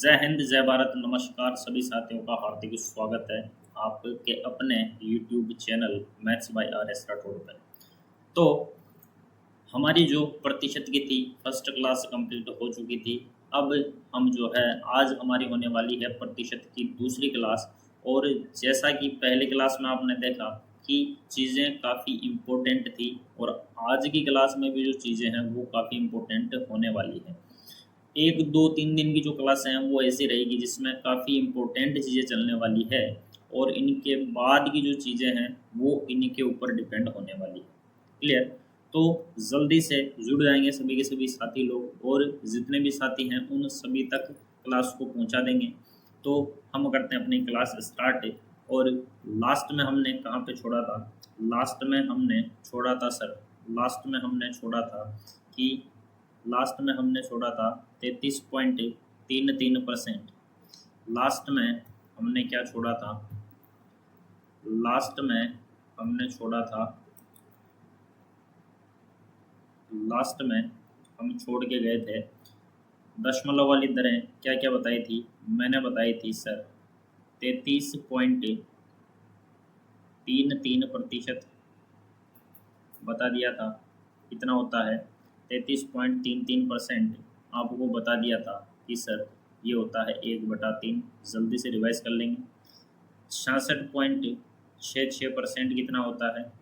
जय हिंद, जय भारत, नमस्कार सभी साथियों का हार्दिक स्वागत है आपके अपने YouTube channel maths by R S Rathore पर। तो हमारी जो प्रतिशत की थी फर्स्ट क्लास कंप्लीट हो चुकी थी। अब हम जो है आज हमारी होने वाली है प्रतिशत की दूसरी क्लास। और जैसा कि पहली क्लास में आपने देखा कि चीज़ें काफ़ी इम्पोर्टेंट थी, और आज की क्लास में भी जो चीज़ें हैं वो काफ़ी इम्पोर्टेंट होने वाली है। 1 2 3 दिन की जो क्लास हैं वो ऐसी रहेगी जिसमें काफ़ी इम्पोर्टेंट चीज़ें चलने वाली है, और इनके बाद की जो चीज़ें हैं वो इनके ऊपर डिपेंड होने वाली है। क्लियर? तो जल्दी से जुड़ जाएंगे सभी के सभी साथी लोग, और जितने भी साथी हैं उन सभी तक क्लास को पहुंचा देंगे। तो हम करते हैं अपनी क्लास स्टार्ट। और लास्ट में हमने कहाँ पे छोड़ा था? लास्ट में हमने छोड़ा था सर, लास्ट में हमने छोड़ा था कि लास्ट में हमने छोड़ा था 33.33%। लास्ट में हमने क्या छोड़ा था? लास्ट में हमने छोड़ा था, लास्ट में हम छोड़ के गए थे दशमलव वाली दरें क्या क्या बताई थी? मैंने बताई थी सर 33.33% बता दिया था। कितना होता है? 33.33% आपको बता दिया था कि सर ये होता है 1/3। जल्दी से रिवाइज कर लेंगे। 66.66% कितना होता है?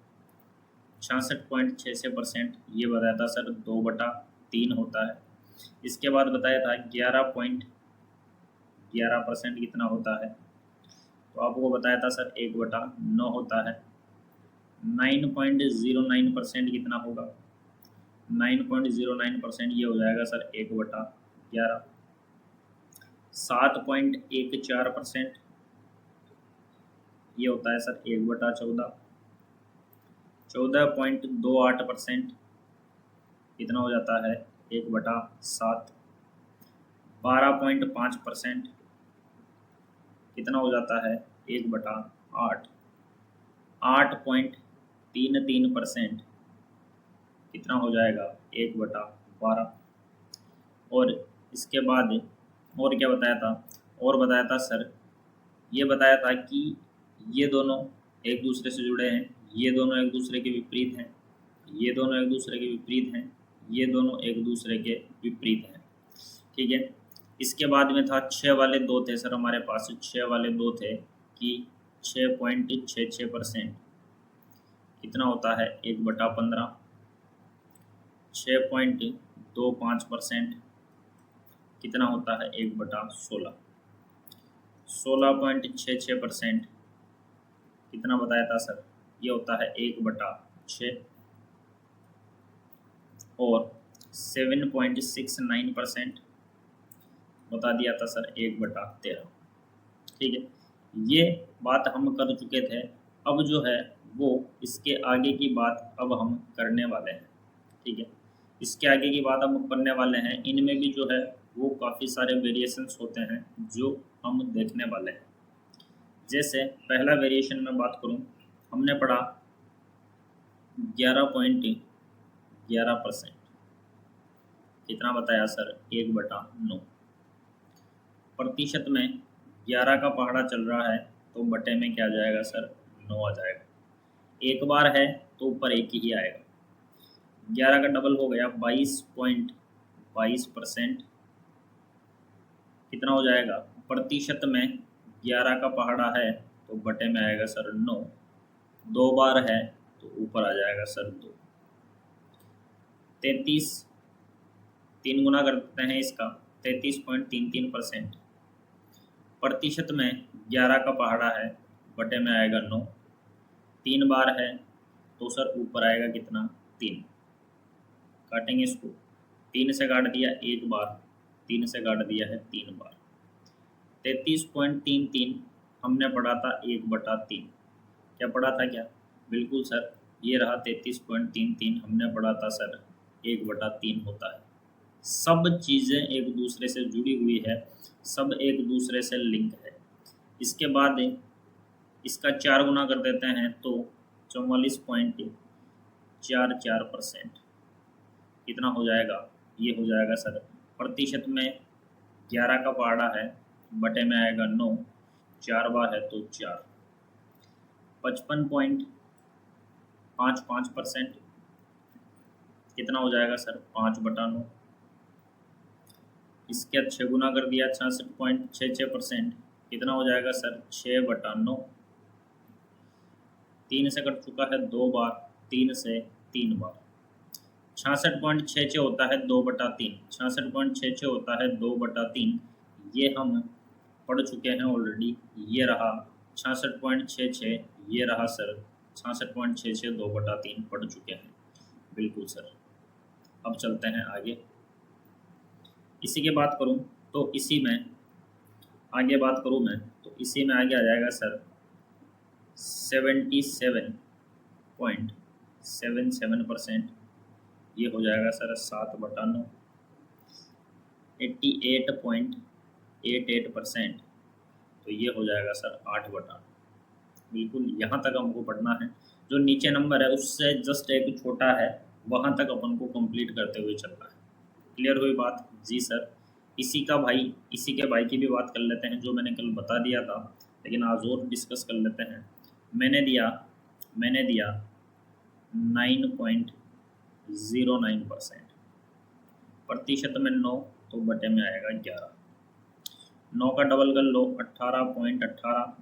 66.66% ये बताया था सर 2/3 होता है। इसके बाद बताया था 11.11% कितना होता है? तो आपको बताया था सर 1/9 होता है। 9.09% कितना होगा? 9.09% ये हो जाएगा सर 1/11। 7.14% ये होता है सर 1/14। 14.28% कितना हो जाता है? 1/7। 12.5% कितना हो जाता है? 1/8। 8.33% कितना हो जाएगा? 1/12। और इसके बाद और क्या बताया था? और बताया था सर, ये बताया था कि ये दोनों एक दूसरे से जुड़े हैं, ये दोनों एक दूसरे के विपरीत हैं, ये दोनों एक दूसरे के विपरीत हैं, ये दोनों एक दूसरे के विपरीत हैं। ठीक है। इसके बाद में था 6 वाले 2 थे सर हमारे पास। 6 वाले 2 थे कि 6.66% कितना होता है? 1/15। 6.25% कितना होता है? 1/16। 16.66% कितना बताया था सर? ये होता है 1/6। और 7.69% बता दिया था सर 1/13। ठीक है, ये बात हम कर चुके थे। अब जो है वो इसके आगे की बात अब हम करने वाले हैं। ठीक है, इसके आगे की बात हम करने वाले हैं। इनमें भी जो है वो काफ़ी सारे वेरिएशंस होते हैं जो हम देखने वाले हैं। जैसे पहला वेरिएशन में बात करूं, हमने पढ़ा 11.11%। कितना बताया सर? 1/9। प्रतिशत में 11 का पहाड़ा चल रहा है तो बटे में क्या आ जाएगा सर? 9 आ जाएगा। एक बार है तो ऊपर एक ही आएगा। 11 का डबल हो गया 22.22%। कितना हो जाएगा? प्रतिशत में 11 का पहाड़ा है तो बटे में आएगा सर 9। 2 बार है तो ऊपर आ जाएगा सर 2। 33 3 गुना कर देते हैं इसका, 33.33%। प्रतिशत में 11 का पहाड़ा है, बटे में आएगा 9। 3 बार है तो सर ऊपर आएगा कितना? 3। काटेंगे इसको। 3 से काट दिया 1 बार, 3 से काट दिया है 3 बार। 33.33 हमने पढ़ा था 1/3। क्या पढ़ा था? क्या? बिल्कुल सर, ये रहा 33.33 हमने पढ़ा था सर 1/3 होता है। सब चीज़ें एक दूसरे से जुड़ी हुई है, सब एक दूसरे से लिंक है। इसके बाद इसका 4 गुना कर देते हैं तो 44.44% कितना हो जाएगा? ये हो जाएगा सर प्रतिशत में 11 का पहाड़ा है, बटे में आएगा 9, 4 बार है तो 4। 55.55% कितना हो जाएगा सर? 5/9। इसके 6 गुना कर दिया, 66.66%, कितना हो जाएगा सर? 6/9। 3 से कट चुका है 2 बार, 3 से 3 बार। 66.66 होता है 2/3, 66.66 होता है 2/3। ये हम पढ़ चुके हैं ऑलरेडी। ये रहा 66.66, ये रहा सर 66.66, 2/3 पढ़ चुके हैं। बिल्कुल सर। अब चलते हैं आगे। इसी की बात करूं तो इसी में आगे बात करूं मैं तो इसी में आगे आ जाएगा सर 77.77%। ये हो जाएगा सर 7/9। 88.88%, तो ये हो जाएगा सर 8/9। बिल्कुल यहाँ तक हमको पढ़ना है। जो नीचे नंबर है उससे जस्ट एक छोटा है, वहाँ तक अपन को कंप्लीट करते हुए चलना है। क्लियर हुई बात? जी सर। इसी के भाई की भी बात कर लेते हैं, जो मैंने कल बता दिया था, लेकिन आज और डिस्कस कर लेते हैं। मैंने दिया 9.09%। प्रतिशत में 9 तो बटे में आएगा 11। 9 का डबल कर लो 18.18,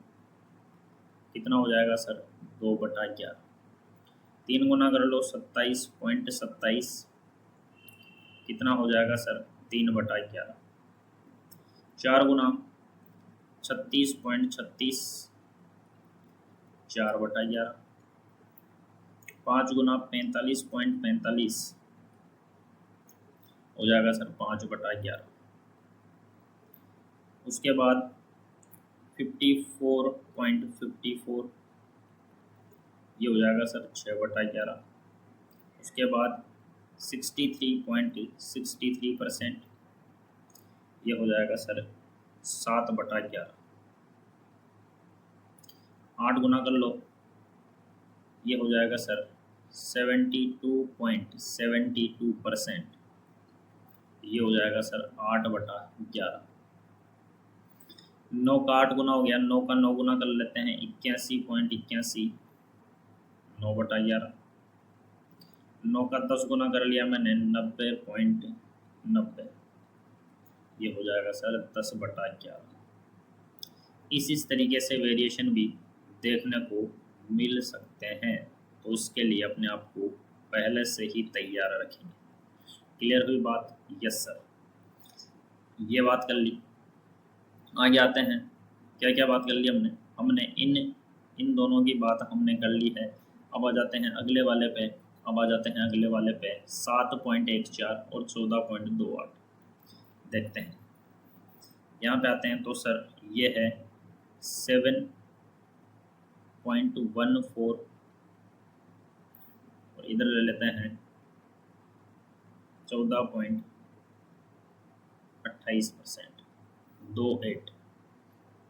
कितना हो जाएगा सर? 2/11। 3 गुना कर लो 27.27, कितना हो जाएगा सर? 3/11। 4 गुना 36.36, 4/11। 5 गुना 45.45 हो जाएगा सर 5/11। उसके बाद 54.54, ये हो जाएगा सर 6/11। उसके बाद 63.63%, ये हो जाएगा सर 7/11। 8 गुना कर लो, ये हो जाएगा सर 72.72%, ये हो जाएगा सर 8/11। 9 का 8 गुना हो गया, 9 का 9 गुना कर लेते हैं 81.81, 9/11। 9 का 10 गुना कर लिया मैंने 90.90, ये हो जाएगा सर 10/11। इस तरीके से वेरिएशन भी देखने को मिल सकते हैं, तो उसके लिए अपने आप को पहले से ही तैयार रखेंगे। क्लियर हुई बात? Yes sir. ये बात कर ली। आगे आते हैं। क्या क्या बात कर ली हमने इन दोनों की बात हमने कर ली है। अब आ जाते हैं अगले वाले पे। 7.14 और 14.28 देखते हैं। यहाँ पे आते हैं तो सर ये है 7.14 और इधर ले लेते हैं 14.28%, 28।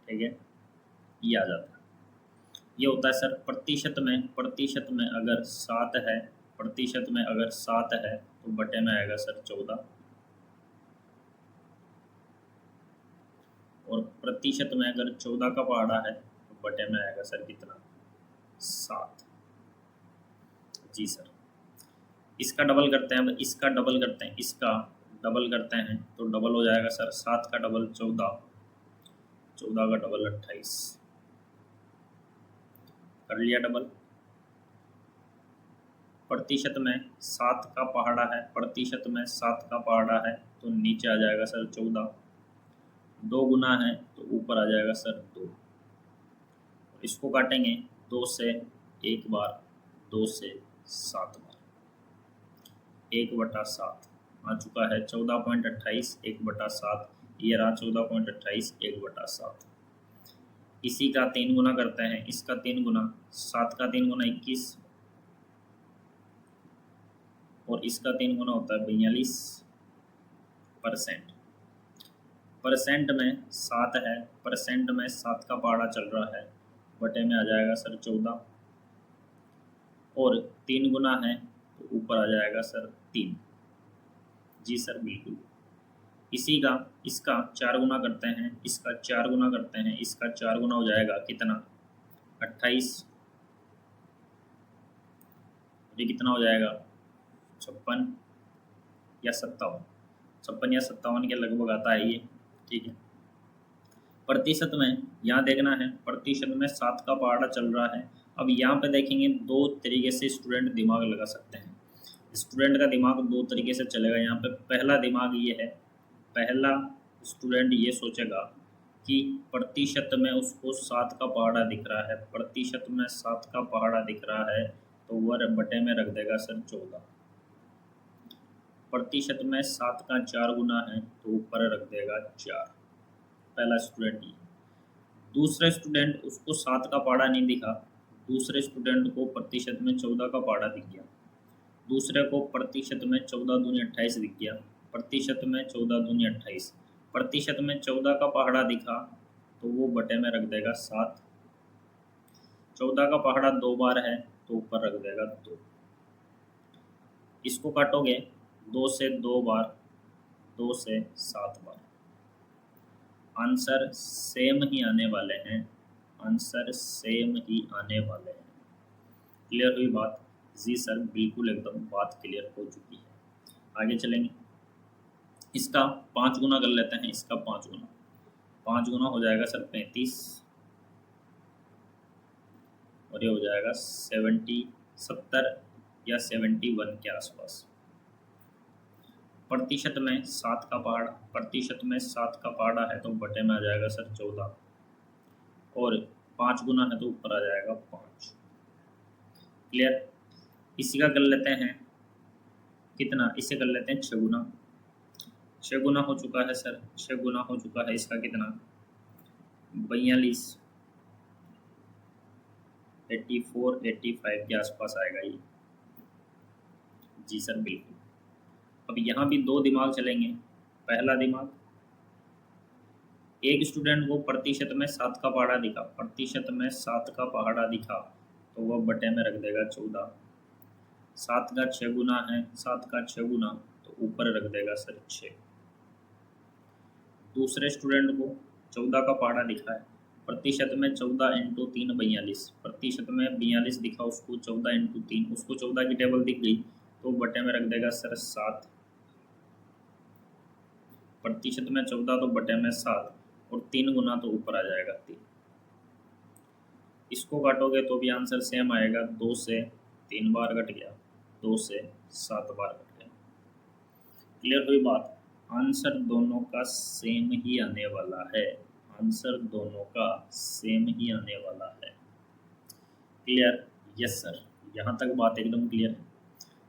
ठीक है, ये आ जाता है। ये होता है सर प्रतिशत में अगर 7 है, तो बटे में आएगा सर 14, और प्रतिशत में अगर 14 का पहाड़ा है तो बटे में आएगा सर कितना? 7। जी सर। इसका डबल करते हैं, इसका डबल करते हैं तो डबल हो जाएगा सर 7 का डबल 14, 14 का डबल 28, कर लिया डबल। प्रतिशत में 7 का पहाड़ा है, तो नीचे आ जाएगा सर 14। 2 गुना है तो ऊपर आ जाएगा सर 2। इसको काटेंगे 2 से 1 बार, 2 से 7 बार, 1/7 आ चुका है। 14.28 1/7, ये रहा 14.28 1/7। इसी का 3 गुना करते हैं, इसका 3 गुना, 7 का 3 गुना 21, और इसका 3 गुना होता है 42%। परसेंट में 7 है, परसेंट में 7 का पहाड़ा चल रहा है, बटे में आ जाएगा सर 14, और 3 गुना है तो ऊपर आ जाएगा सर 3। जी सर बिल्कुल। इसी का इसका 4 गुना करते हैं, इसका 4 गुना करते हैं, इसका 4 गुना हो जाएगा कितना 28, ये कितना हो जाएगा 56 या 57, 56 या 57 के लगभग आता है ये। ठीक है, प्रतिशत में यहाँ देखना है, प्रतिशत में 7 का पहाड़ा चल रहा है। अब यहाँ पे देखेंगे दो तरीके से स्टूडेंट दिमाग लगा सकते हैं। स्टूडेंट का दिमाग दो तरीके से चलेगा। यहाँ पे पहला दिमाग ये है, पहला स्टूडेंट ये सोचेगा कि प्रतिशत में उसको 7 का पहाड़ा दिख रहा है, प्रतिशत में 7 का पहाड़ा दिख रहा है तो वह बटे में रख देगा सर 14। प्रतिशत में 7 का 4 गुना है तो ऊपर रख देगा 4। पहला स्टूडेंट ये। दूसरा स्टूडेंट उसको 7 का पहाड़ा नहीं दिखा, दूसरे स्टूडेंट को प्रतिशत में 14 का पहाड़ा दिख गया, दूसरे को प्रतिशत में 14 दूनी 28 दिख गया, प्रतिशत में 14 दूनी 28, प्रतिशत में 14 का पहाड़ा दिखा तो वो बटे में रख देगा 7। 14 का पहाड़ा 2 बार है तो ऊपर रख देगा 2। इसको काटोगे 2 से 2 बार, 2 से 7 बार, आंसर सेम ही आने वाले हैं, आंसर सेम ही आने वाले हैं। क्लियर हुई बात? जी सर, बिल्कुल एकदम बात क्लियर हो चुकी है। आगे चलेंगे, इसका 5 गुना कर लेते हैं, इसका 5 गुना, 5 गुना हो जाएगा सर 35 और ये हो जाएगा 70 या 71 के आसपास। प्रतिशत में 7 का पहाड़ा, प्रतिशत में 7 का पहाड़ा है तो बटे में आ जाएगा सर 14 और 5 गुना है तो ऊपर आ जाएगा 5। क्लियर? इसी का कर लेते हैं कितना, इसे कर लेते हैं 6 गुना। 6 गुना हो चुका है सर, 6 गुना हो चुका है, इसका कितना 42, 84, 85 के आसपास आएगा ये। जी सर बिल्कुल। अब यहाँ भी दो दिमाग चलेंगे। पहला दिमाग, एक स्टूडेंट को प्रतिशत में 7 का पहाड़ा दिखा, प्रतिशत में 7 का पहाड़ा दिखा तो वह बटे में रख देगा 14। 7 का 6 गुना है, 7 का 6 गुना तो ऊपर रख देगा सर 6। दूसरे स्टूडेंट को 14 का पहाड़ा दिखा है, प्रतिशत में 14 इंटू 3 42, प्रतिशत में 42 दिखा उसको, 14 इंटू 3 उसको 14 की टेबल दिख गई तो बटे में रख देगा सर 7। प्रतिशत में 14 तो बटे में 7 और 3 गुना तो ऊपर आ जाएगा 3। इसको काटोगे तो भी आंसर सेम आएगा, 2 से 3 बार कट गया, 2 से 7 बार कट गया। क्लियर हुई बात? आंसर दोनों का सेम ही आने वाला है, आंसर दोनों का सेम ही आने वाला है। क्लियर? यस सर, यहाँ तक बात एकदम क्लियर है।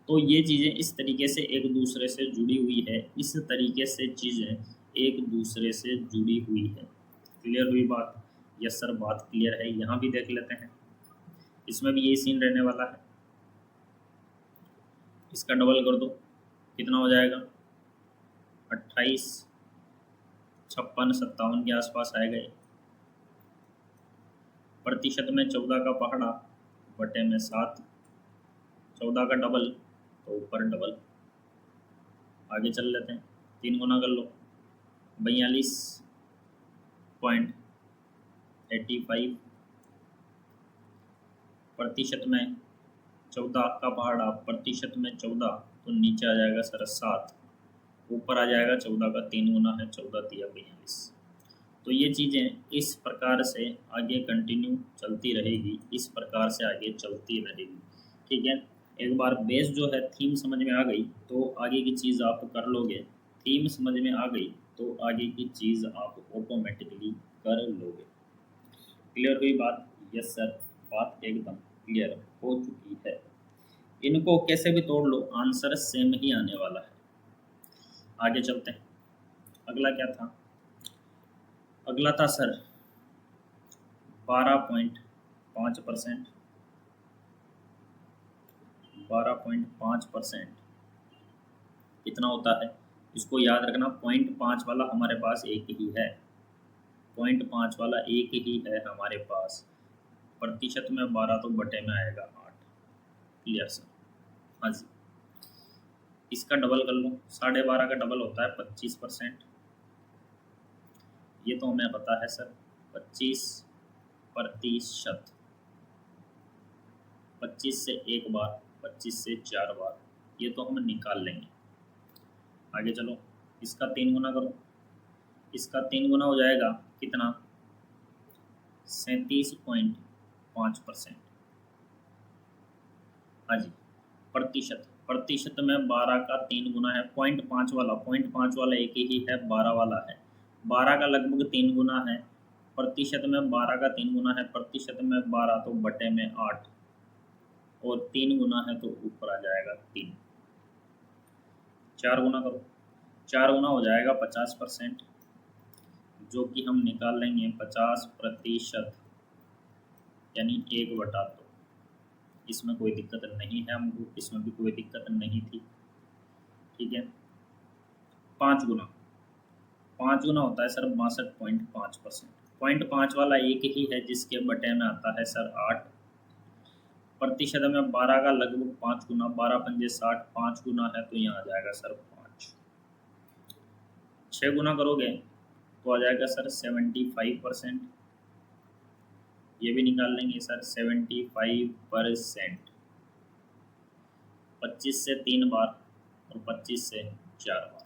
तो ये चीज़ें इस तरीके से एक दूसरे से जुड़ी हुई है, इस तरीके से चीज़ें एक दूसरे से जुड़ी हुई है। क्लियर हुई बात? यस सर, बात क्लियर है। यहाँ भी देख लेते हैं, इसमें भी यही सीन रहने वाला है। इसका डबल कर दो, कितना हो जाएगा 28, 56, 57 के आसपास आएगा ये। प्रतिशत में 14 का पहाड़ा बटे में 7, 14 का डबल तो ऊपर डबल। आगे चल लेते हैं, 3 गुना कर लो, 42.85, प्रतिशत में 14 का पहाड़ा, प्रतिशत में 14 तो नीचे आ जाएगा सर 7, ऊपर आ जाएगा 14 का 3 गुना है, 14 तिया 42। तो ये चीज़ें इस प्रकार से आगे कंटिन्यू चलती रहेगी, इस प्रकार से आगे चलती रहेगी। ठीक है, एक बार बेस जो है थीम समझ में आ गई तो आगे की चीज़ आप कर लोगे, थीम समझ में आ गई तो आगे की चीज़ आप ऑटोमेटिकली कर लोगे। क्लियर हुई बात? यस सर, बात एकदम क्लियर हो चुकी है। इनको कैसे भी तोड़ लो, आंसर सेम ही आने वाला है। आगे चलते हैं, अगला क्या था? अगला था सर 12.5%, 12.5% कितना होता है? इसको याद रखना, 0.5 वाला हमारे पास एक ही है, 0.5 वाला एक ही है हमारे पास। प्रतिशत में 12 तो बटे में आएगा 8। Clear sir? हाँ जी। इसका डबल कर लो, 12.5 का डबल होता है 25%, ये तो हमें पता है सर 25%। 25 से एक बार, 25 से 4 बार, ये तो हम निकाल लेंगे। आगे चलो, इसका 3 गुना करो। इसका 3 गुना हो जाएगा कितना? 37.5%। हाँ जी, प्रतिशत। प्रतिशत में 12 का 3 गुना है। 0.5 वाला, 0.5 वाला एक ही है, 12 वाला है। 12 का लगभग 3 गुना है। प्रतिशत में 12 का 3 गुना है, प्रतिशत में 12 तो बटे में 8, और 3 गुना है तो ऊपर आ जाएगा 3। 4 गुना करो। 4 गुना हो जाएगा 50%, जो कि हम निकाल लेंगे 50%, यानी 1/2। इसमें कोई दिक्कत नहीं है हमको, इसमें भी कोई दिक्कत नहीं थी। ठीक है। 5 गुना, 5 गुना होता है सर 62.5%। 0.5 वाला एक ही है, जिसके बटे में आता है सर 8। प्रतिशत में 12 का लगभग 5 गुना, 12 पंजे 60, 5 गुना है तो यहाँ आ जाएगा सर 5। 6 गुना करोगे तो आ जाएगा सर 75%। ये भी निकाल लेंगे सर 75%। 25 से 3 बार और 25 से 4 बार,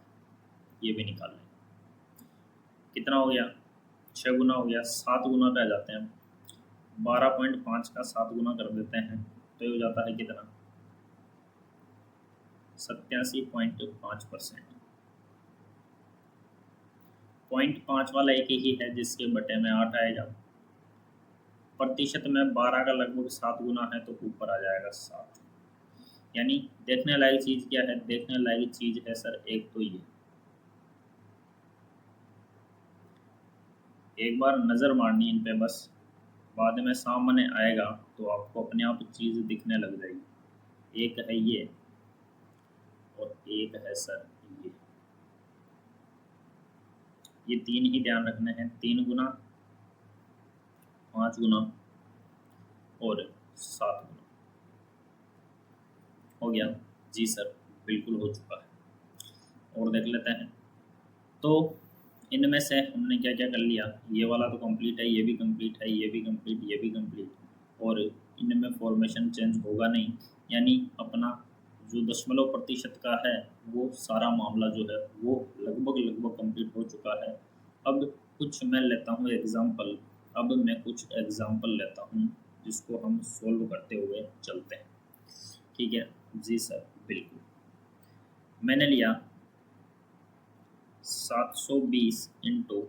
ये भी निकाल लेंगे। कितना हो गया? 6 गुना हो गया। 7 गुना पे आ जाते हैं। 12.5 का 7 गुना कर देते हैं तो ये हो जाता है कितना? 87.5%। 0.5 वाला एक ही है, जिसके बटे में 8 आएगा। प्रतिशत में 12 का लगभग 7 गुना है तो ऊपर आ जाएगा 7। यानी देखने लायक चीज़ क्या है? देखने लायक चीज़ है सर एक तो ये, एक बार नज़र मारनी इन पे बस, बाद में सामने आएगा तो आपको अपने आप चीज़ दिखने लग जाएगी। एक है ये और एक है सर ये 3 ही ध्यान रखने हैं। 3 गुना, 5 गुना और 7 गुना। हो गया? जी सर, बिल्कुल हो चुका है। और देख लेते हैं। तो इनमें से हमने क्या क्या कर लिया? ये वाला तो कंप्लीट है, ये भी कंप्लीट है, ये भी कंप्लीट, ये भी कंप्लीट, और इनमें फॉर्मेशन चेंज होगा नहीं। यानी अपना जो दशमलव प्रतिशत का है वो सारा मामला जो है वो लगभग कंप्लीट हो चुका है। अब कुछ मैं लेता हूँ एग्जाम्पल। अब मैं कुछ एग्जाम्पल लेता हूँ जिसको हम सोल्व करते हुए चलते हैं। ठीक है? जी सर, बिल्कुल। मैंने लिया 720 इंटू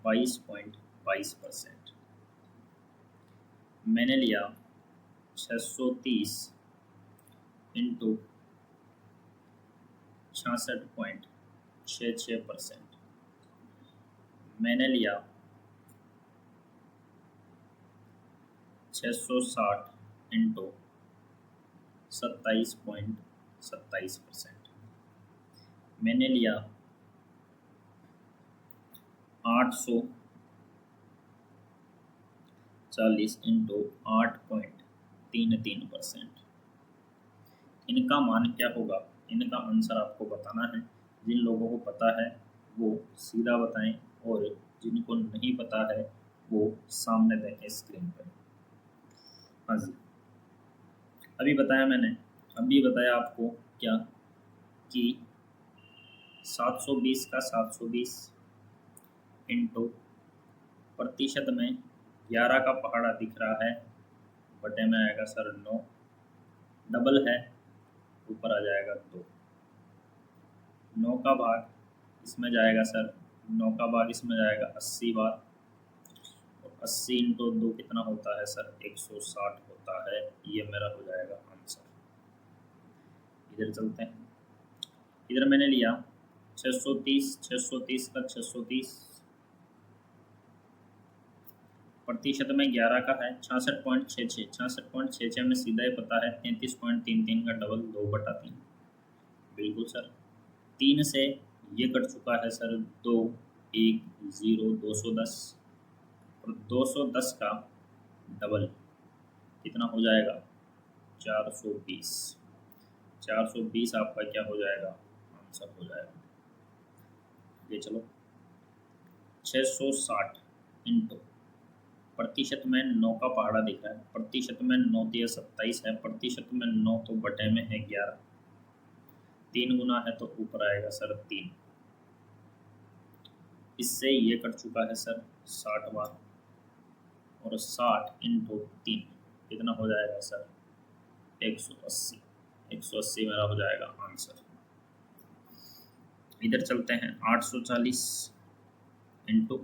22.22%। मैंने लिया 630 इंटू 66.66%। मैंने लिया 660 इंटू 27.27%। मैंने लिया 840 इंटू 8.33%। इनका मान क्या होगा? इनका आंसर आपको बताना है। जिन लोगों को पता है वो सीधा बताएं, और जिनको नहीं पता है वो सामने देखें स्क्रीन पर। हाँ जी, अभी बताया मैंने, अभी बताया आपको क्या कि 720 का 720 इंटू प्रतिशत में 11 का पहाड़ा दिख रहा है, बटे में आएगा सर 9, डबल है ऊपर आ जाएगा 2। 9 का भाग इसमें जाएगा सर, 9 का भाग इसमें जाएगा 80 बार, और 80 इंटू 2 कितना होता है सर? 160 होता है। ये मेरा हो जाएगा आंसर। इधर चलते हैं। इधर मैंने लिया 630, 630 का 630, प्रतिशत में 11 का है 66.66, 66.66 में सीधा ही पता है 33.33 का डबल 2/3। बिल्कुल सर। 3 से ये कट चुका है सर 2, 1, 0, 210, और 210 का डबल कितना हो जाएगा? 420। 420 आपका क्या हो जाएगा? आंसर हो जाएगा। ये चलो 660 इंटू प्रतिशत में 9 का पहाड़ा दिख रहा है, प्रतिशत में 9 दिया 27 है, प्रतिशत में 9 तो बटे में है 11, 3 गुना है तो ऊपर आएगा सर 3। इससे ये कट चुका है सर 60 बार, और 60 इंटू 3 कितना हो जाएगा सर 180। 180 मेरा हो जाएगा आंसर। इधर चलते हैं 840 इंटू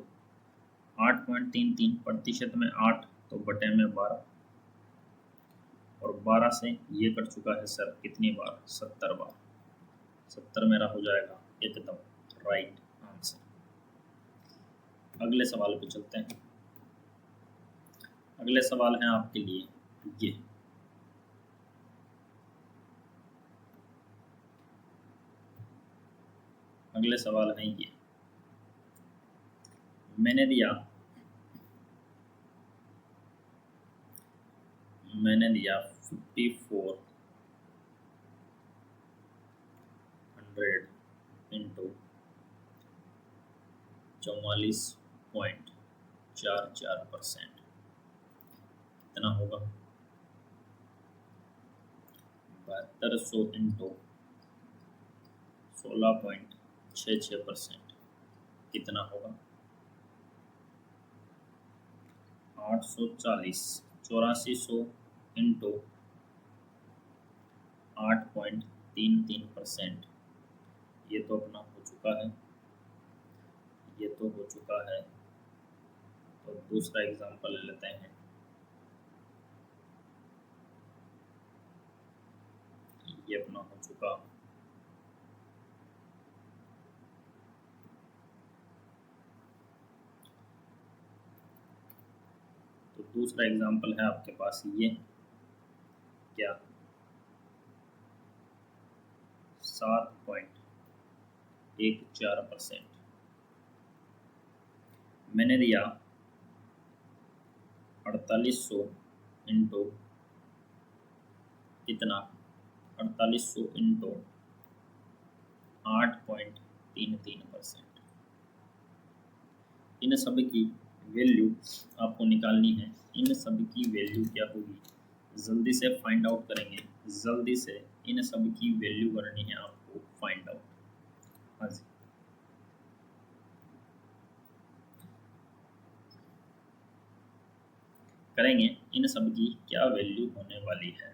8.33 प्रतिशत में 8 तो बटे में 12, और 12 से ये कट चुका है सर कितनी बार 70 बार, 70 मेरा हो जाएगा एकदम राइट आंसर। अगले सवाल पे चलते हैं। अगले सवाल है आपके लिए ये, अगले सवाल है ये, मैंने दिया 5400 इंटू 44.44%, कितना होगा 7200 इंटू 16.66%, कितना होगा 840। 8400 इंटू 8.33%, ये तो अपना हो चुका है, ये तो हो चुका है। तो दूसरा एग्जांपल ले लेते हैं। ये अपना हो चुका, तो दूसरा एग्जांपल है आपके पास ये क्या 7.14%। मैंने दिया 4800 इंटू कितना 4800 इंटू 8.33%। इन सब की वैल्यू आपको निकालनी है। इन सब की वैल्यू क्या होगी जल्दी से फाइंड आउट करेंगे, जल्दी से इन सब की वैल्यू करनी है आपको फाइंड आउट। हाँ जी, करेंगे इन सब की क्या वैल्यू होने वाली है।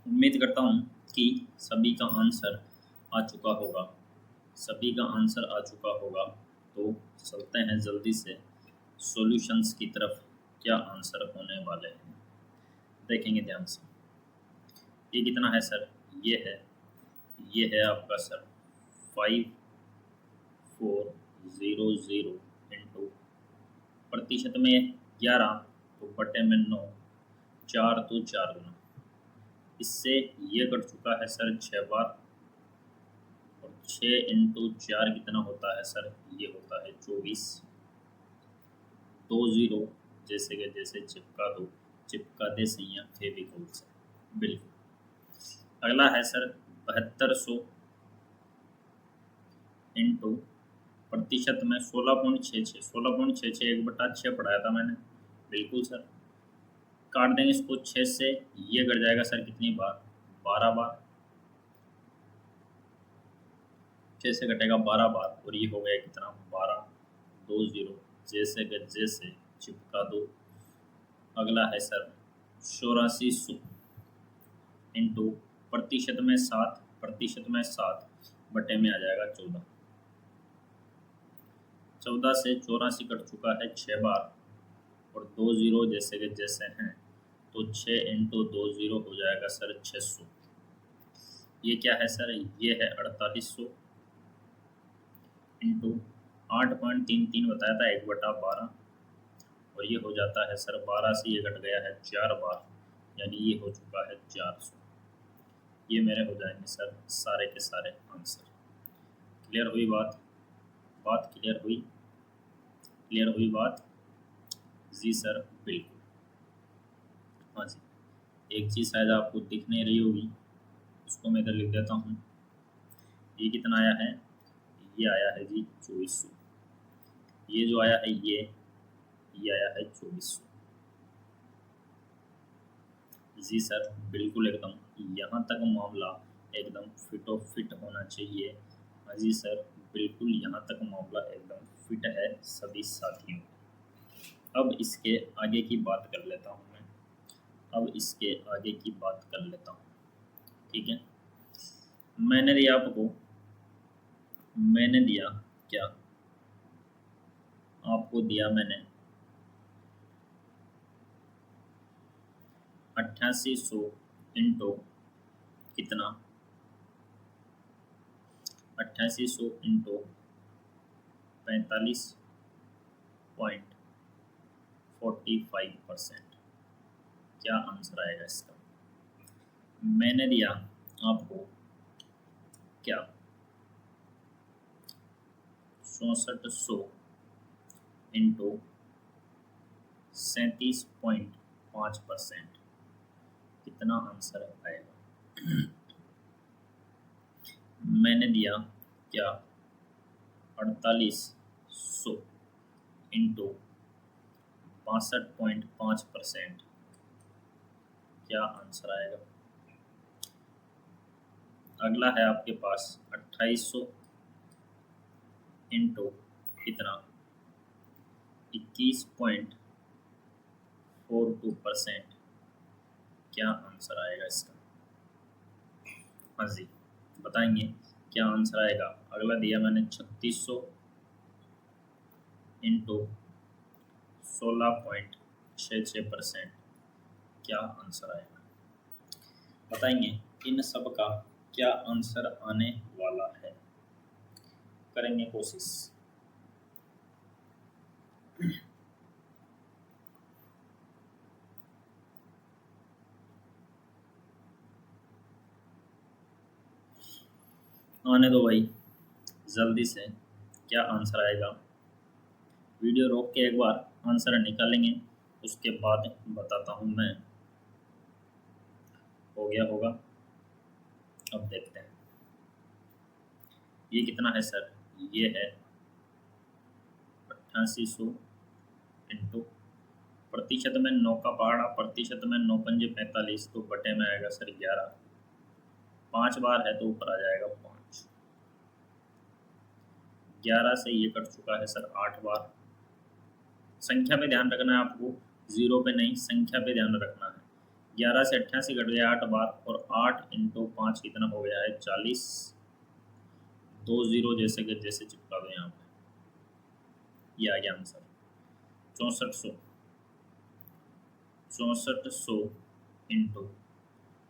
उम्मीद करता हूँ कि सभी का आंसर आ चुका होगा, सभी का आंसर आ चुका होगा। तो चलते हैं जल्दी से सॉल्यूशंस की तरफ, क्या आंसर होने वाले हैं देखेंगे ध्यान से। ये कितना है सर, ये है आपका सर 5400 इंटू प्रतिशत में 11 तो बटे में 9, 4 तो 4 गुना, इससे ये कट चुका है सर 6 बार, और 6 इंटू 4 कितना होता है सर, ये होता है 24। 2 0 जैसे के जैसे चिपका दो, चिपका दे सैया फेविकोल से, बिल्कुल। अगला है सर 7200 इंटू प्रतिशत में 16.66, 16.66 1/6 पढ़ाया था मैंने, बिल्कुल सर। काट देंगे इसको 6 से, ये कट जाएगा सर कितनी बार, 12 बार। 6 से कटेगा 12 बार और ये हो गया कितना, 12, 2 0, जैसे के जैसे चिपका दो। अगला है सर 8400 इंटू प्रतिशत में 7, प्रतिशत में 7 बटे में आ जाएगा 14। 14 से 84 कट चुका है 6 बार और 2 0 जैसे के जैसे हैं, तो 6 इंटू 2 0 हो जाएगा सर 600। ये क्या है सर, ये है 4800 इंटू 8.33 बताया था 1/12 और ये हो जाता है सर 12 से ये कट गया है 4 बार, यानी ये हो चुका है 400। ये मेरे हो जाएंगे सर सारे के सारे आंसर। क्लियर हुई बात, बात क्लियर हुई, क्लियर हुई बात? जी सर बिल्कुल। हाँ जी, एक चीज़ शायद आपको दिख नहीं रही होगी, उसको मैं इधर लिख देता हूँ। ये कितना आया है, ये आया है जी 2400। ये जो आया है ये आया है 2400। जी सर बिल्कुल, एकदम यहाँ तक मामला एकदम फिटो फिट होना चाहिए। हाँ जी सर बिल्कुल, यहाँ तक मामला एकदम फिट है सभी साथियों। अब इसके आगे की बात कर लेता हूँ मैं, अब इसके आगे की बात कर लेता हूँ, ठीक है। मैंने दिया आपको, मैंने दिया क्या, आपको दिया मैंने 8800 इंटू कितना, 8800 इंटू 45.45%। क्या आंसर आएगा इसका? मैंने दिया आपको क्या 6400 इंटू 37.5%। कितना आंसर आएगा? मैंने दिया क्या 4800 इंटू 62.5%। क्या आंसर आएगा? अगला है आपके पास 2800 इंटू कितना, 21.42%। क्या आंसर आएगा इसका? हाँ जी बताएंगे क्या आंसर आएगा। अगला दिया मैंने 3600 इंटू 16.66%। क्या आंसर आएगा? बताएंगे इन सब का क्या आंसर आने वाला है, करेंगे कोशिश। आने दो भाई जल्दी से, क्या आंसर आएगा। वीडियो रोक के एक बार आंसर निकालेंगे, उसके बाद बताता हूँ मैं। हो गया होगा, अब देखते हैं। ये कितना है सर, ये है 8800 इंटू प्रतिशत में 9 का पहाड़ा, प्रतिशत में 9 पंजे 45, तो बटे में आएगा सर 11। 5 बार है तो ऊपर आ जाएगा 5। 11 से ये कट चुका है सर 8 बार। संख्या पे ध्यान रखना है आपको, जीरो पे नहीं, संख्या पे ध्यान रखना है। 11 से 88 कट गया 8 बार और 8 इंटू 5 कितना हो गया है 40। 2 0 जैसे के जैसे चिपका दो यहाँ पे, ये आ गया आंसर 6400। 6400 इंटू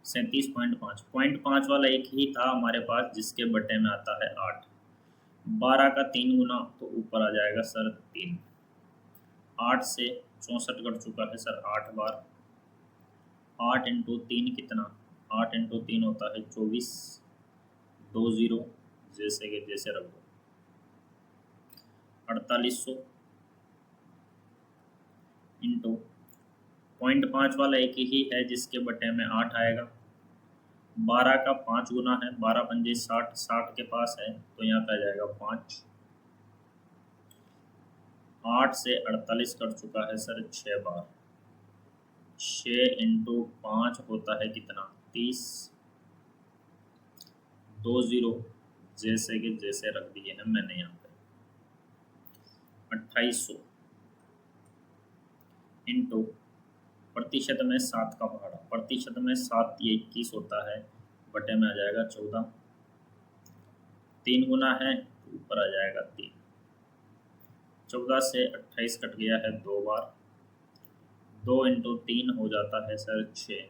37.5, 0.5 वाला एक ही था हमारे पास जिसके बटे में आता है 8। 12 का 3 गुना तो ऊपर आ जाएगा सर 3। 8 से 64 कट चुका है सर 8 बार। 8 इंटू 3 कितना, 8 इंटू 3 होता है 24। 2 0 जैसे के जैसे रख दो। 4800 इंटू 0.5 वाला एक ही है जिसके बटे में 8 आएगा। 12 का 5 गुना है, 12 पंजे 60, 60 के पास है तो यहाँ पे आ जाएगा 5। 8 से 48 कट चुका है सर 6 बार। 6 इंटू 5 होता है कितना, 30। 2 ज़ीरो जैसे कि जैसे रख दिए हैं मैंने यहाँ पे। 2800 इंटू प्रतिशत में 7 का भाड़ा, प्रतिशत में 7 ये 21 होता है, बटे में आ जाएगा 14। 3 गुना है तो ऊपर आ जाएगा 3। 14 से 28 कट गया है 2 बार। 2 इंटू 3 हो जाता है सर 6,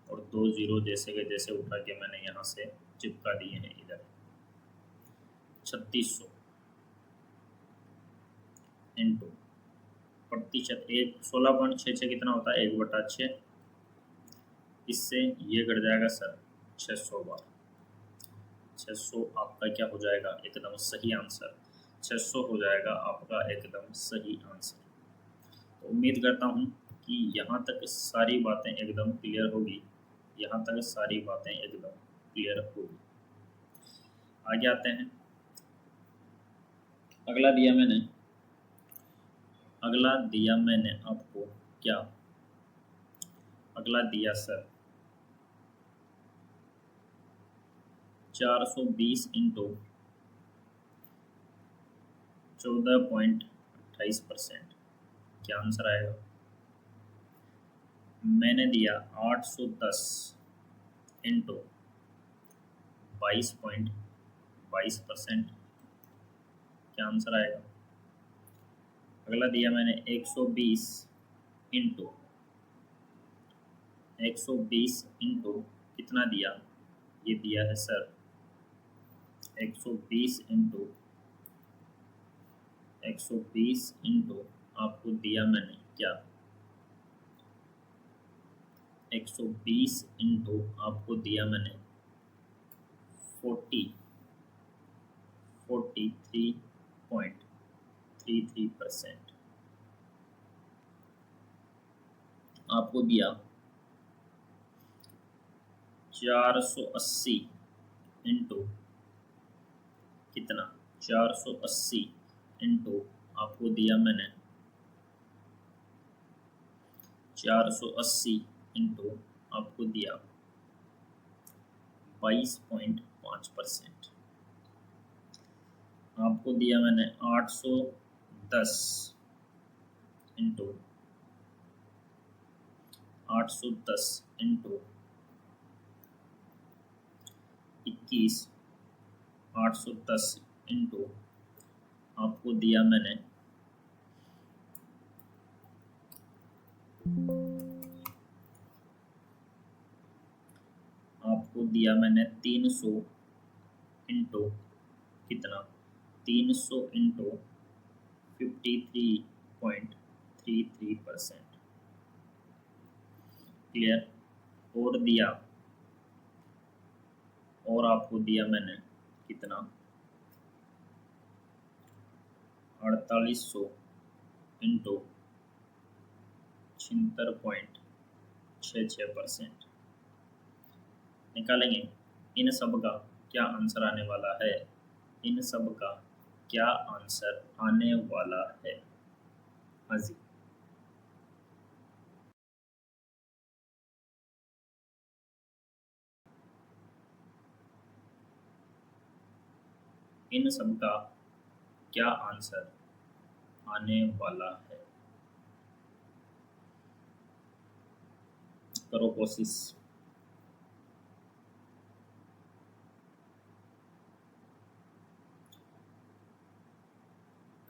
और 2 ज़ीरो जैसे के जैसे उठा के मैंने यहाँ से चिपका दिए हैं इधर। 3600 इंटू प्रतिशत 16.66 कितना होता है, 1/6। इससे ये कट जाएगा सर 600 बार। 600 आपका क्या हो जाएगा, एकदम सही आंसर। 600 हो जाएगा आपका एकदम सही आंसर। तो उम्मीद करता हूँ कि यहाँ तक सारी बातें एकदम क्लियर होगी, यहाँ तक सारी बातें एकदम क्लियर होगी। आगे आते हैं। अगला दिया मैंने आपको क्या, अगला दिया सर 420 इंटू 14.28%। क्या आंसर आएगा। मैंने दिया 810 इंटू 22.22%। क्या आंसर आएगा। अगला दिया मैंने 120 इंटू 120 इंटू कितना दिया, ये दिया है सर 120 इंटू आपको दिया मैंने क्या, 120 इंटू आपको दिया मैंने 43.33%। आपको दिया 480 इंटू कितना, 480 इंटू आपको दिया मैंने 480 इंटू आपको दिया 22.5%। आपको दिया मैंने 810 इंटू 21, 810 इंटू आपको दिया मैंने 300 इंटू कितना, 300 इंटू 53.33%। क्लियर। और आपको दिया मैंने कितना, 4800 इंटू 76.66%। निकालेंगे इन सब का क्या आंसर आने वाला है, इन सब का क्या आंसर आने वाला है। हाँ जी, इन सब का क्या आंसर आने वाला है। करो कोशिश।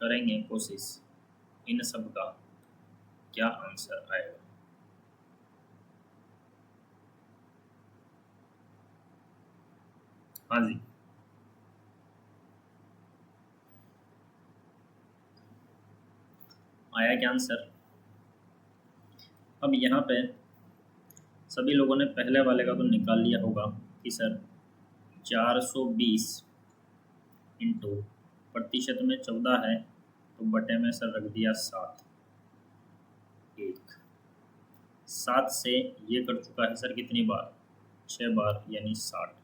करेंगे कोशिश, इन सब का क्या आंसर आएगा। हाँ जी, आया क्या आंसर। अब यहाँ पे सभी लोगों ने पहले वाले का तो निकाल लिया होगा कि सर 420 इंटू प्रतिशत में 14 है तो बटे में सर रख दिया 7। 7 से ये कट चुका है सर कितनी बार, 6 बार, यानी 60।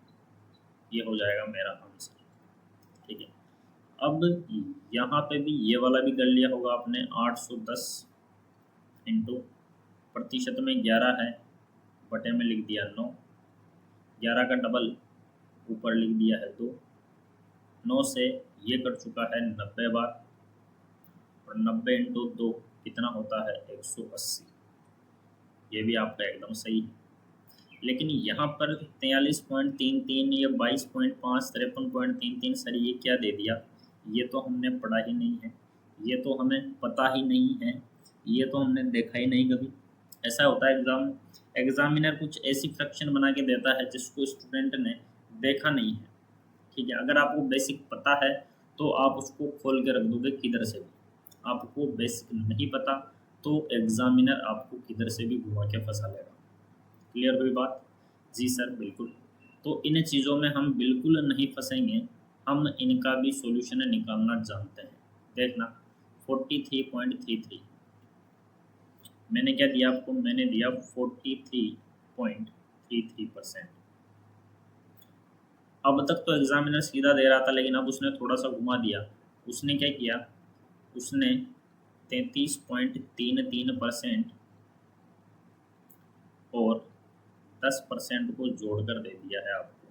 ये हो जाएगा मेरा आंसर। ठीक है। अब यहाँ पे भी ये वाला भी कर लिया होगा आपने, 810 इंटू प्रतिशत में 11 है, बटे में लिख दिया 9, 11 का डबल ऊपर लिख दिया है 2, 9 से ये कट चुका है 90 बार, और 90 इंटू 2 कितना होता है 180। ये भी आपका एकदम सही है। लेकिन यहाँ पर 43.33 या 22.5, 53.33, सर ये क्या दे दिया, ये तो हमने पढ़ा ही नहीं है, ये तो हमें पता ही नहीं है, ये तो हमने देखा ही नहीं कभी। ऐसा होता है एग्जामिनर कुछ ऐसी फ्रैक्शन बना के देता है जिसको स्टूडेंट ने देखा नहीं है। ठीक है, अगर आपको बेसिक पता है तो आप उसको खोल के रख दोगे किधर से भी, आपको बेसिक नहीं पता तो एग्जामिनर आपको किधर से भी घुमा के फंसा लेगा। क्लियर हुई बात? जी सर बिल्कुल। तो इन चीज़ों में हम बिल्कुल नहीं फंसेंगे, हम इनका भी सॉल्यूशन निकालना जानते हैं। देखना 43.33 मैंने क्या दिया आपको, मैंने दिया 43.33%। अब तक तो एग्जामिनर सीधा दे रहा था, लेकिन अब उसने थोड़ा सा घुमा दिया। उसने क्या किया, उसने 33.33% और 10% को जोड़कर दे दिया है आपको।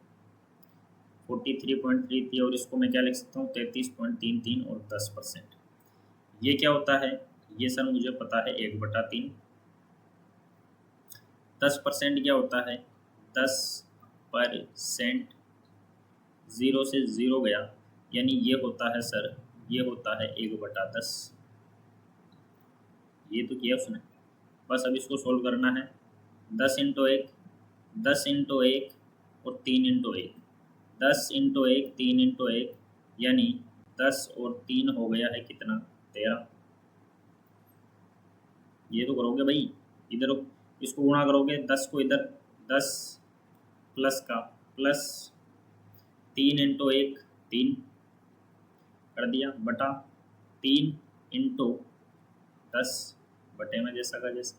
43.33 और इसको मैं क्या लिख सकता हूँ, 33.33 और 10%। ये क्या होता है, ये सर मुझे पता है 1/3। 10% क्या होता है, 10%, 0 से 0 गया, यानी ये होता है सर, ये होता है 1/10। ये तो किया उसने, बस अब इसको सोल्व करना है। 10 इंटू 1, 10 इंटू 1 और 3 इंटू 1, 10 इंटू 1, 3 इंटू 1, यानी 10 और 3 हो गया है कितना, 13। ये तो करोगे भाई, इधर इसको गुणा करोगे, 10 को इधर, 10 प्लस का प्लस 3 इंटू 1, 3 कर दिया, बटा 3 इंटू 10 बटे में जैसा का जैसा,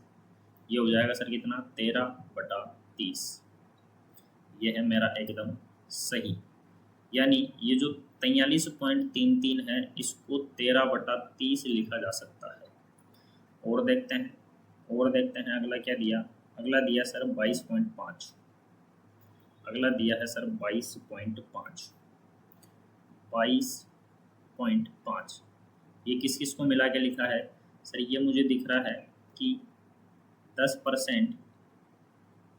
ये हो जाएगा सर कितना, 13/30। ये है मेरा एकदम सही। यानी ये जो 43.33 है, इसको 13/30 लिखा जा सकता है। और देखते हैं, अगला क्या दिया, अगला दिया सर 22.5, अगला दिया है सर 22.5, 22.5। ये किस किस को मिला के लिखा है सर, ये मुझे दिख रहा है कि 10%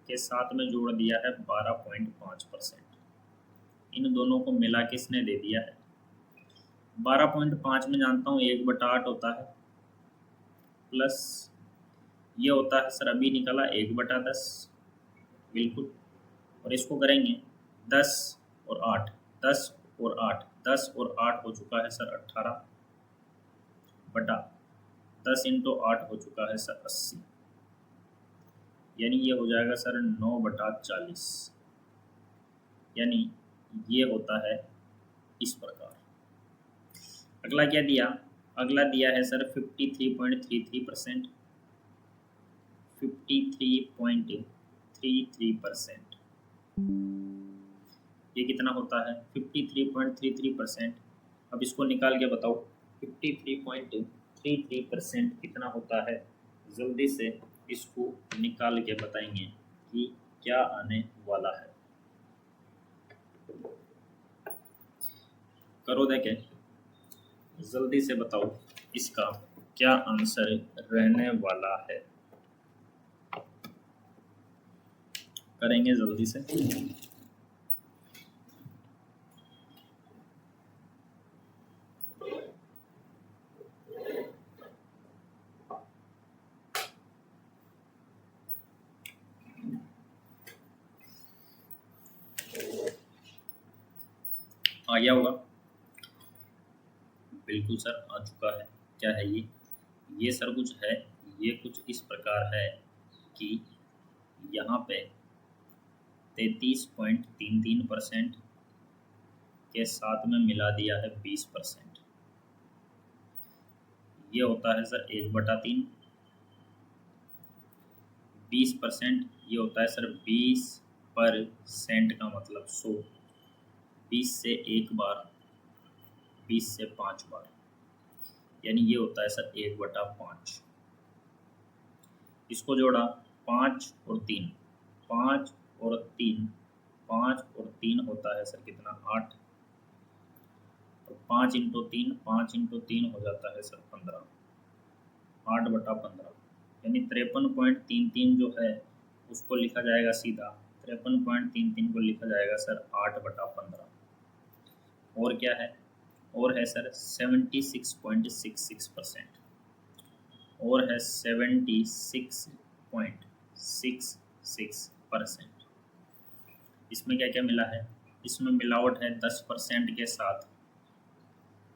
के साथ में जोड़ दिया है 12.5%। इन दोनों को मिला के इसने दे दिया है 12.5 में जानता हूँ 1/8 होता है, प्लस ये होता है सर अभी निकला 1/10, बिल्कुल। और इसको करेंगे 10 और 8, 10 और 8, 10 और 8 हो चुका है सर 18 बटा 10 इंटू 8 हो चुका है सर 80, यानी ये हो जाएगा सर 9/40, यानी ये होता है इस प्रकार। अगला क्या दिया, अगला दिया है सर 53.33%, 53.33%। ये कितना होता है 53.33%। अब इसको निकाल के बताओ 53.33% कितना होता है, जल्दी से इसको निकाल के बताएंगे कि क्या आने वाला है। करो देखें, जल्दी से बताओ इसका क्या आंसर रहने वाला है, करेंगे जल्दी से। आ गया होगा, बिल्कुल सर आ चुका है। क्या है ये सर कुछ है, ये कुछ इस प्रकार है कि यहाँ पे 33.33% के साथ में मिला दिया है 20%। ये होता है सर 1/3, 20% ये होता है सर 20% का मतलब 100, 20 से एक बार 20 से 5 बार, यानी ये होता है सर 1/5। इसको जोड़ा 5 और 3, 5 और 3, 5 और 3 होता है सर कितना 8, और 5 इंटू 3, 5 इंटू 3 हो जाता है सर 15, 8/15, यानी 53.33 जो है उसको लिखा जाएगा सीधा 53.33 को लिखा जाएगा सर 8/15। और क्या है, और है सर 76.66%, और है 76.66%। इसमें क्या क्या मिला है, इसमें मिलावट है 10% के साथ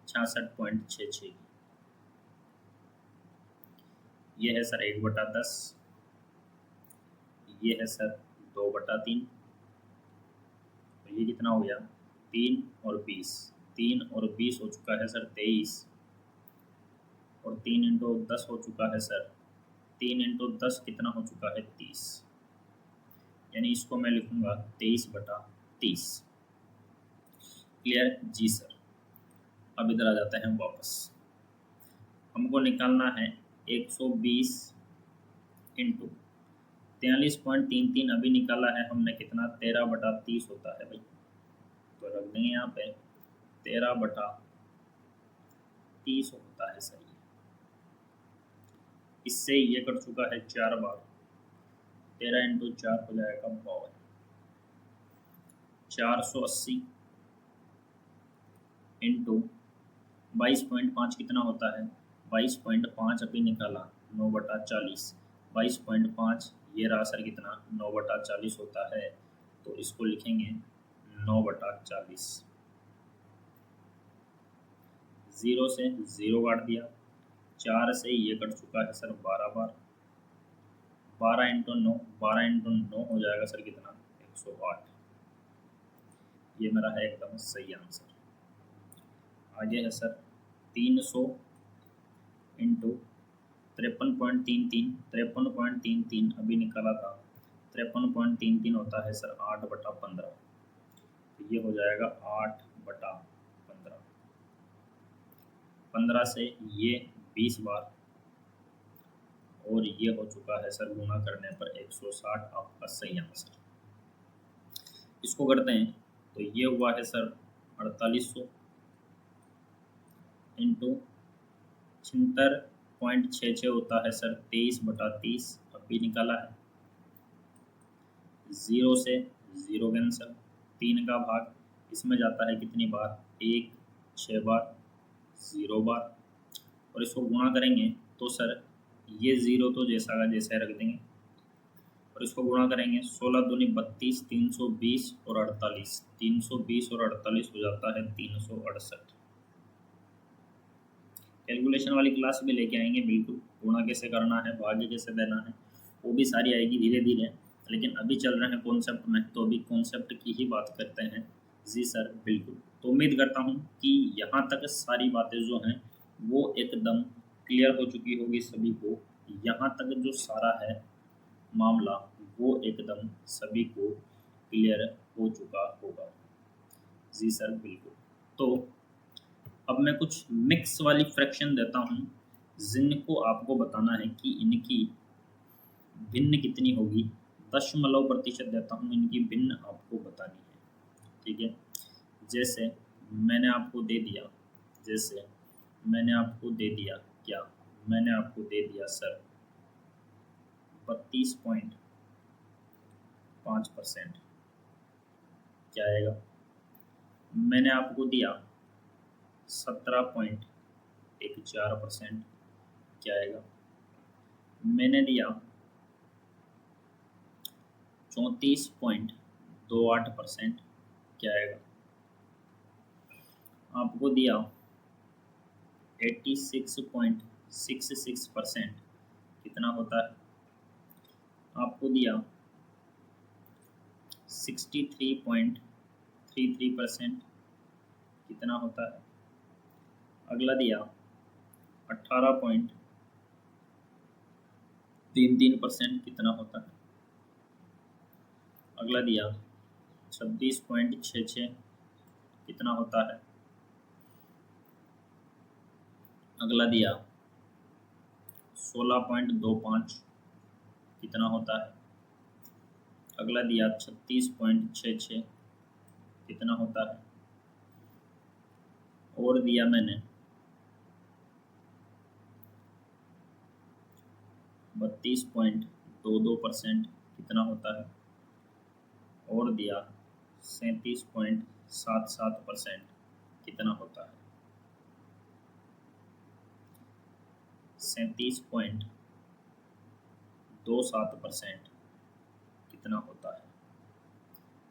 66.66, ये है सर 1/10, ये है सर 2/3, तो ये कितना हो गया 3 और 20, 3 और 20 हो चुका है सर 23, और 3 इंटू 10 हो चुका है सर 3 इंटू 10 कितना हो चुका है 30, यानी इसको मैं लिखूंगा 23/30। क्लियर जी सर। अब इधर आ जाते हैं वापस, हमको निकालना है 120 इंटू 43.33, अभी निकाला है हमने कितना 13/30 होता है भाई, तो रख देंगे यहाँ पे 13/30 होता है सही। इससे ये कट चुका है 4 बार, 13 इंटू 4 हो जाएगा 52, 480 इंटू 22.5 कितना होता है 22.5 अभी निकाला 9/40, 22.5 ये रहा सर कितना 9/40 होता है, तो इसको लिखेंगे 9/40। 0 से 0 काट दिया, 4 से ये कट चुका है सर 12 बार, 12 इंटू 9, 12 इंटू 9 हो जाएगा सर कितना 108, ये मेरा है एकदम सही आंसर। आगे है सर 300 इंटू 53.33 अभी निकाला था, 53.33 होता है सर 8/15, तो ये हो जाएगा 8/15, 15 से ये 20 बार, और ये हो चुका है सर गुना करने पर 160, आपका सही आंसर। इसको करते हैं तो ये हुआ है सर 4800 इंटू 76.66 होता है सर 23/30, अभी निकाला है। 0 से 0 कैंसल, 3 का भाग इसमें जाता है कितनी बार 1, 6 बार, 0 बार, और इसको गुणा करेंगे तो सर ये 0 तो जैसा का जैसा रख देंगे, और इसको गुणा करेंगे 16 दूनी 32, 320 और 48, 320 और 48 हो जाता है 368। कैलकुलेशन वाली क्लास भी लेके आएंगे, बिल्कुल गुणा कैसे करना है, भाग्य कैसे देना है, वो भी सारी आएगी धीरे धीरे, लेकिन अभी चल रहे हैं कॉन्सेप्ट में, तो अभी कॉन्सेप्ट की ही बात करते हैं। जी सर बिल्कुल, तो उम्मीद करता हूँ कि यहाँ तक सारी बातें जो हैं वो एकदम क्लियर हो चुकी होगी सभी को, यहाँ तक जो सारा है मामला वो एकदम सभी को क्लियर हो चुका होगा। जी सर बिल्कुल। तो अब मैं कुछ मिक्स वाली फ्रैक्शन देता हूँ जिनको आपको बताना है कि इनकी भिन्न कितनी होगी, 0.प्रतिशत देता हूँ, इनकी भिन्न आपको बतानी है। ठीक है, जैसे मैंने आपको दे दिया, जैसे मैंने आपको दे दिया क्या, मैंने आपको दे दिया सर 32.5%, क्या आएगा। मैंने आपको दिया 17.14%, क्या आएगा। मैंने दिया 34.28%, क्या आएगा। आपको दिया 86.66%, कितना होता है। आपको दिया 63.33%, कितना होता है। अगला दिया 18.33%, कितना होता है। अगला दिया 26.66, कितना होता है। अगला दिया 16.25 कितना होता है। अगला दिया 36.66 कितना होता है। और दिया मैंने 32.22% कितना होता है। और दिया 37.77% कितना होता है। 37.27% कितना होता है।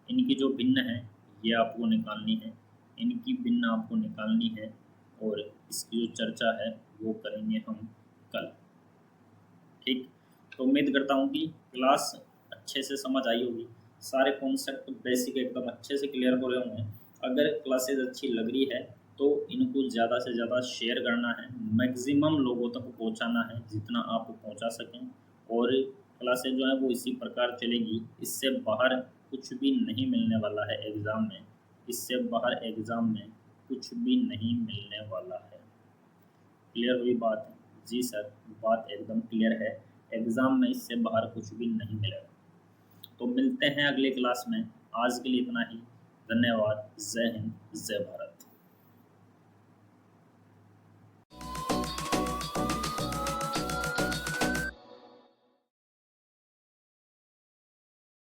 इनकी जो भिन्न है ये आपको निकालनी है, इनकी भिन्न आपको निकालनी है और इसकी जो चर्चा है वो करेंगे हम कल। ठीक, तो उम्मीद करता हूँ कि क्लास अच्छे से समझ आई होगी, सारे कॉन्सेप्ट बेसिक एकदम अच्छे से क्लियर हो रहे होंगे। अगर क्लासेज अच्छी लग रही है तो इनको ज़्यादा से ज़्यादा शेयर करना है, मैक्सिमम लोगों तक पहुँचाना है जितना आप पहुँचा सकें। और क्लासेज जो है वो इसी प्रकार चलेगी, इससे बाहर कुछ भी नहीं मिलने वाला है एग्ज़ाम में, इससे बाहर एग्ज़ाम में कुछ भी नहीं मिलने वाला है। क्लियर हुई बात? जी सर, बात एकदम क्लियर है, एग्ज़ाम में इससे बाहर कुछ भी नहीं मिलेगा। तो मिलते हैं अगले क्लास में, आज के लिए इतना ही। धन्यवाद। जय हिंद, जय भारत।